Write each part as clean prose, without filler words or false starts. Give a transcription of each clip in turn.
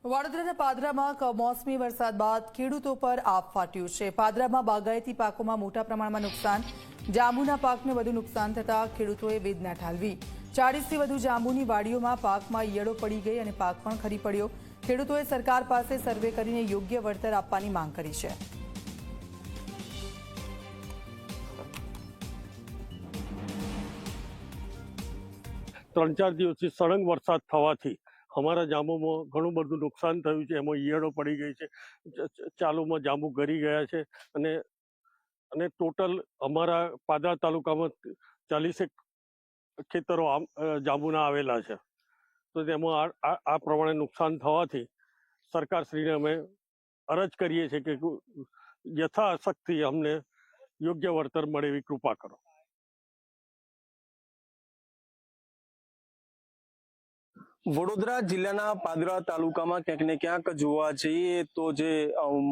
વડોદરાના પાદરામાં કમોસમી વરસાદ બાદ ખેડૂતો પર આપ ફાટ્યું છે। પાદરામાં બાગાયતી પાકોમાં મોટા પ્રમાણમાં નુકસાન, જાંબુના પાકને વધુ નુકસાન થતા ખેડૂતોએ વેદના ઠાલવી। 40થી વધુ જાંબુની વાડીઓમાં પાકમાં ઈયળો પડી ગઈ અને પાક પણ ખરી પડ્યો। ખેડૂતોએ સરકાર પાસે સર્વે કરીને યોગ્ય વળતર આપવાની માંગ કરી છે। ત્રણ ચાર દિવસથી સળંગ વરસાદ થવાથી અમારા જાંબુમાં ઘણું બધું નુકસાન થયું છે। એમાં ઈયળો પડી ગઈ છે, ચાલુમાં જાંબુ ગરી ગયા છે અને ટોટલ અમારા પાદરા તાલુકામાં 40 ખેતરો જાંબુના આવેલા છે। તો તેમાં આ પ્રમાણે નુકસાન થવાથી સરકારશ્રીને અમે અરજ કરીએ છીએ કે યથાશક્તિ અમને યોગ્ય વળતર મળે એવી કૃપા કરો। વડોદરા જિલ્લાના પાદરા તાલુકામાં ક્યાંક ને ક્યાંક જોવા જઈએ તો જે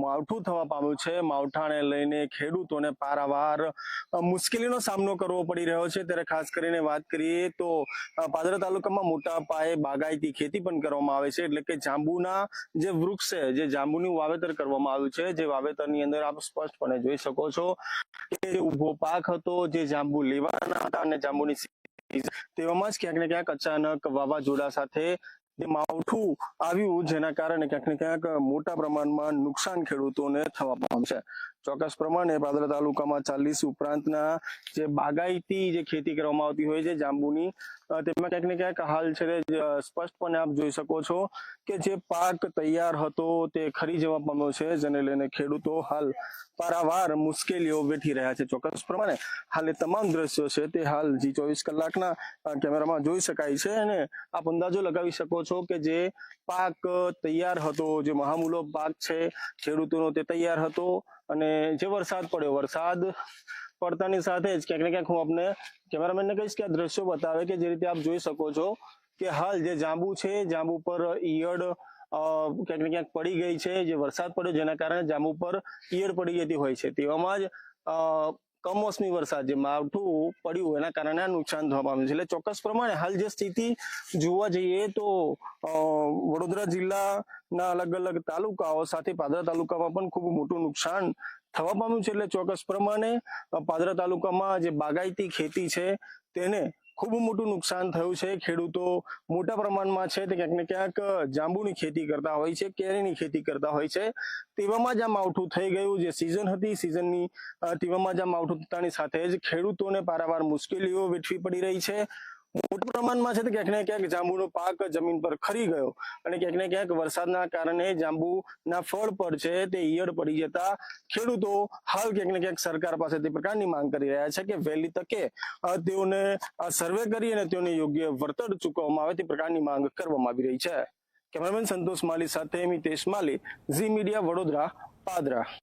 માવઠું થવા પામ્યું છે, માવઠાને લઈને ખેડૂતોને પારાવાર મુશ્કેલીનો સામનો કરવો પડી રહ્યો છે। ત્યારે ખાસ કરીને વાત કરીએ તો પાદરા તાલુકામાં મોટા પાયે બાગાયતી ખેતી પણ કરવામાં આવે છે, એટલે કે જાંબુના જે વૃક્ષ છે, જે જાંબુનું વાવેતર કરવામાં આવ્યું છે, જે વાવેતરની અંદર આપ સ્પષ્ટપણે જોઈ શકો છો કે ઉભો પાક હતો, જે જાંબુ લેવાના હતા અને જાંબુની તેવામાં જ ક્યાંક ને ક્યાંક અચાનક વાવાઝોડા સાથે જે માવઠું આવ્યું, જેના કારણે ક્યાંક ને ક્યાંક મોટા પ્રમાણમાં નુકસાન ખેડૂતોને થવા પામશે। ચોક્કસ પ્રમાણે પાદરા તાલુકામાં 40 ઉપરાંતના જે બાગાયતી જે ખેતી કરવામાં આવતી હોય છે જાંબુની, તેમાં ક્યાંક ને ક્યાંક હાલ છે સ્પષ્ટપણે આપ જોઈ શકો છો કે જે પાક તૈયાર હતો તે ખરી જવા પામ્યો છે, જેને લઈને ખેડૂતો હાલ પારાવાર મુશ્કેલીઓ વેઠી રહ્યા છે। ચોક્કસ પ્રમાણે હાલ એ તમામ દ્રશ્યો છે તે હાલ G24 કલાકના કેમેરામાં જોઈ શકાય છે અને આપ અંદાજો લગાવી શકો છો કે જે પાક તૈયાર હતો, જે મહામૂલો પાક છે ખેડૂતોનો, તે તૈયાર હતો અને જે વરસાદ પડ્યો, વરસાદ પડતાની સાથે જ ક્યાંક ને ક્યાંક હું આપને કેમેરામેનને કહીશ કે આ દ્રશ્યો બતાવે કે જે રીતે આપ જોઈ શકો છો કે હાલ જે જાંબુ છે, જાંબુ પર ઈયળ ક્યાંક ને ક્યાંક પડી ગઈ છે। જે વરસાદ પડ્યો જેના કારણે જાંબુ પર ઈયળ પડી જતી હોય છે, તેવામાં જ કમોસમી વરસાદ, જે માવઠું પડ્યું એના કારણે આ નુકસાન થવા પામ્યું છે। એટલે ચોક્કસ પ્રમાણે હાલ જે સ્થિતિ જોવા જઈએ તો વડોદરા જિલ્લાના અલગ અલગ તાલુકાઓ સાથે પાદરા તાલુકામાં પણ ખૂબ મોટું નુકસાન થવા પામ્યું છે। એટલે ચોક્કસ પ્રમાણે પાદરા તાલુકામાં જે બાગાયતી ખેતી છે તેને ખૂબ મોટું નુકસાન થયું છે। ખેડૂતો મોટા પ્રમાણમાં છે તે ક્યાંક ને ક્યાંક જાંબુની ખેતી કરતા હોય છે, કેરીની ખેતી કરતા હોય છે, તેવામાં જ આ માવઠું થઈ ગયું। જે સિઝન હતી, સિઝનની તેવામાં જ આ માવઠું થતાની સાથે જ ખેડૂતોને પારાવાર મુશ્કેલીઓ વેઠવી પડી રહી છે। મોટા પ્રમાણમાં છે તે ક્યાંક ને ક્યાંક જાંબુનો પાક જમીન પર ખરી ગયો અને ક્યાંક ને ક્યાંક વરસાદના કારણે જાંબુના ફળ પર છે તે ઈયળ પડી જતા ખેડૂતો હાલ ક્યાંક ને ક્યાંક સરકાર પાસે તે પ્રકારની માંગ કરી રહ્યા છે કે વહેલી તકે તેઓને સર્વે કરી અને તેઓને યોગ્ય વળતર ચૂકવવામાં આવે તે પ્રકારની માંગ કરવામાં આવી રહી છે। કેમેરામેન સંતોષ માલી સાથે મિતેશ માલી, ઝી મીડિયા, વડોદરા, પાદરા।